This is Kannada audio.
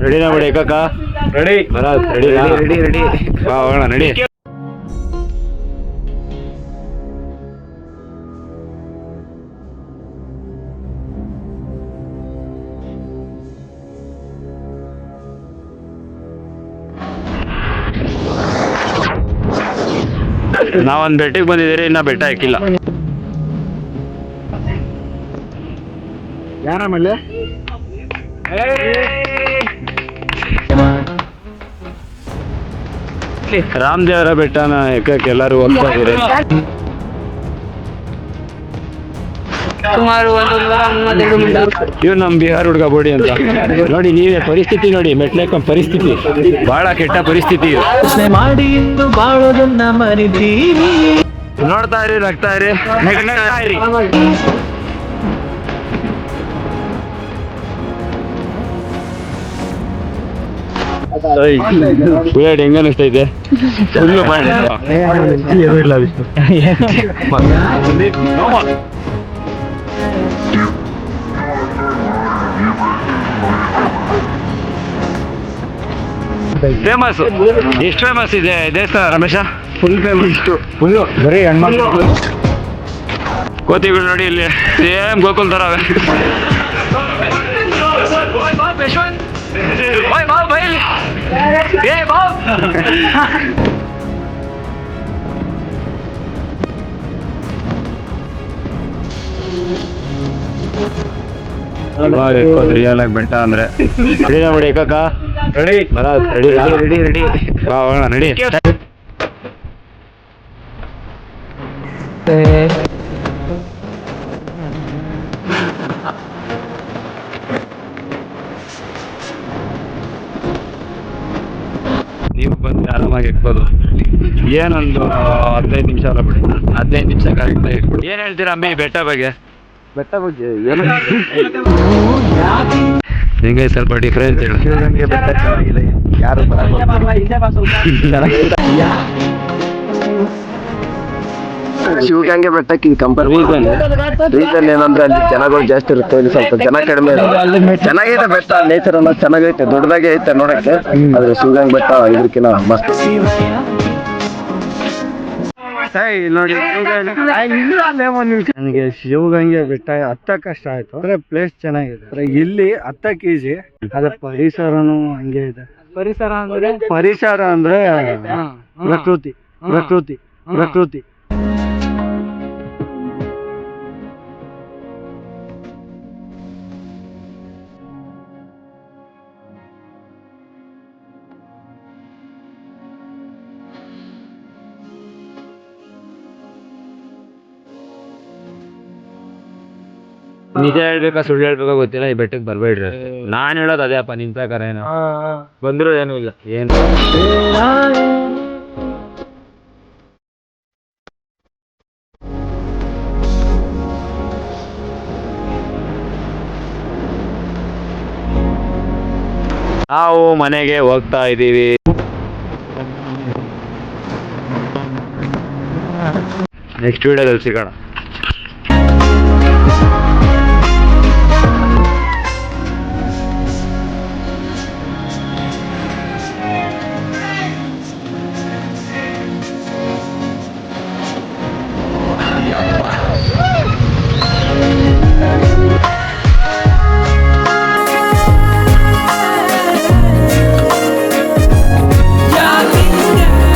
ರೆಡಿನಾ ಬಿಡಿ ಏಕಕ್ಕ ರೆಡಿ ಬರಾಜ್ ರೆಡಿ ರೆಡಿ ರೆಡಿ ಬಾ ಹೋಗೋಣ ರೆಡಿ. ನಾವೊಂದು ಬೆಟ್ಟಿಗೆ ಬಂದಿದ್ದೀರಿ, ಇನ್ನ ಬೆಟ್ಟ ಹಾಕಿಲ್ಲ. ಯಾರಮ್ಮಲ್ಲಿ ರಾಮದೇವರ ಬೆಟ್ಟನ ಎಕ್ಕಕ್ಕೆ ಎಲ್ಲರೂ ಹೋಗ್ತಾ ಇದ್ದೀರಿ. ಸುಮಾರು 132 ಇವ್ ನಮ್ ಬಿಹಾರ್ ಹುಡುಗ ಬೋಡಿ ಅಂತ ನೋಡಿ. ನೀವೇ ಪರಿಸ್ಥಿತಿ ನೋಡಿ, ಮೆಟ್ಲೇಕ ಪರಿಸ್ಥಿತಿ ಬಹಳ ಕೆಟ್ಟ ಪರಿಸ್ಥಿತಿ ಇದು. ಮಾಡಿ ಇಂದು ಬಾಳೋದನ್ನ ಮರಿತೀವಿ. ನೋಡ್ತಾ ಇರಿ, ನಗ್ತಾ ಇರಿ, ನಗ್ತಾ ಇರಿ. ಬುಲೆಟ್ ಹೆಂಗ ಅನಿಸ್ತೈತೆ? Full famous. ಎಷ್ಟು ಫೇಮಸ್ ಇದೆ ದೇವಸ್ಥಾನ ರಮೇಶ? Full famous. ಫುಲ್ಲು ಬರೀ ಹೆಣ್ಮಕ್ಳು ಕೋತಿಗಳು ನೋಡಿ ಇಲ್ಲಿ ಸೇಮ್ ಗೋಕುಲ್ ಥರ ಅವೆ. ರಿಯಲ್ ಆಗಿ ಬೆಟ್ಟ ಅಂದ್ರೆ ರೆಡಿನಾ ಬಿಡಿ ಏಕಕ್ಕ ರೆಡಿ ಬರಾಜ್ ರೆಡಿ ರೆಡಿ ರೆಡಿ ಬಾ ಹೋಗೋಣ ರೆಡಿ. ನೀವು ಬಂದು ಆರಾಮಾಗಿ ಇಟ್ಬೋದು. ಏನೊಂದು 15 ನಿಮಿಷ ಅಲ್ಲ ಬಿಡಿ, 15 ನಿಮಿಷ ಕರೆಕ್ಟಾಗಿ ಇಟ್ಬಿಡಿ. ಏನು ಹೇಳ್ತೀರಾ ಅಮ್ಮಿ ಬೆಟ್ಟ ಬಗ್ಗೆ? ಬೆಟ್ಟ ಬಗ್ಗೆ ಏನು ಹಿಂಗೆ ಸ್ವಲ್ಪ ಡಿಫ್ರೆನ್ಸ್ ಹೇಳಿ. ಶಿವಗಂಗೆ ಬೆಟ್ಟ ಚೆನ್ನಾಗಿದೆ, ಯಾರು ಶಿವಗಂಗೆ ಬೆಟ್ಟಕ್ಕೆ ಕಂಪೇರ್ ರೀಸನ್ ಏನಂದ್ರೆ ಅಲ್ಲಿ ಜನಗಳು ಜಾಸ್ತಿ ಇರುತ್ತೆ, ಇಲ್ಲಿ ಸ್ವಲ್ಪ ಜನ ಕಡಿಮೆ ಇರುತ್ತೆ. ಚೆನ್ನಾಗಿದೆ ಬೆಟ್ಟ, ನೇಚರ್ ಅನ್ನೋದು ಚೆನ್ನಾಗೈತೆ, ದೊಡ್ಡದಾಗೆ ಐತೆ ನೋಡಕ್ಕೆ. ಆದ್ರೆ ಶಿವಗಂಗೆ ಬೆಟ್ಟ ಇದಕ್ಕಿಂತ ಮಸ್ತ್. ನೋಡಿ ನನಗೆ ಶಿವಗಂಗೆ ಬೆಟ್ಟ ಹತ್ತಕ್ಕೆ ಕಷ್ಟ ಆಯ್ತು, ಅಂದ್ರೆ ಪ್ಲೇಸ್ ಚೆನ್ನಾಗಿದೆ. ಇಲ್ಲಿ ಹತ್ತಕ್ಕೆ ಈಜಿ, ಅದ್ರ ಪರಿಸರನು ಹಂಗೆ ಇದೆ. ಪರಿಸರ ಅಂದ್ರೆ ಪರಿಸರ ಅಂದ್ರೆ ಪ್ರಕೃತಿ ಪ್ರಕೃತಿ ಪ್ರಕೃತಿ. ನಿಜ ಹೇಳ್ಬೇಕಾ ಸುಳ್ಳು ಹೇಳ್ಬೇಕಾ ಗೊತ್ತಿಲ್ಲ, ಈ ಬೆಟ್ಟಕ್ಕೆ ಬರ್ಬೇಡ್ರಿ. ನಾನ್ ಹೇಳೋದು ಅದೇ ಅಪ್ಪ, ನಿನ್ ಪ್ರಕಾರ ಏನು ಬಂದ್ರು ಏನೂ ಇಲ್ಲ. ಏನು ನಾವು ಮನೆಗೆ ಹೋಗ್ತಾ ಇದ್ದೀವಿ. ನೆಕ್ಸ್ಟ್ ವಿಡಿಯೋದಲ್ಲಿ ಸಿಗೋಣ.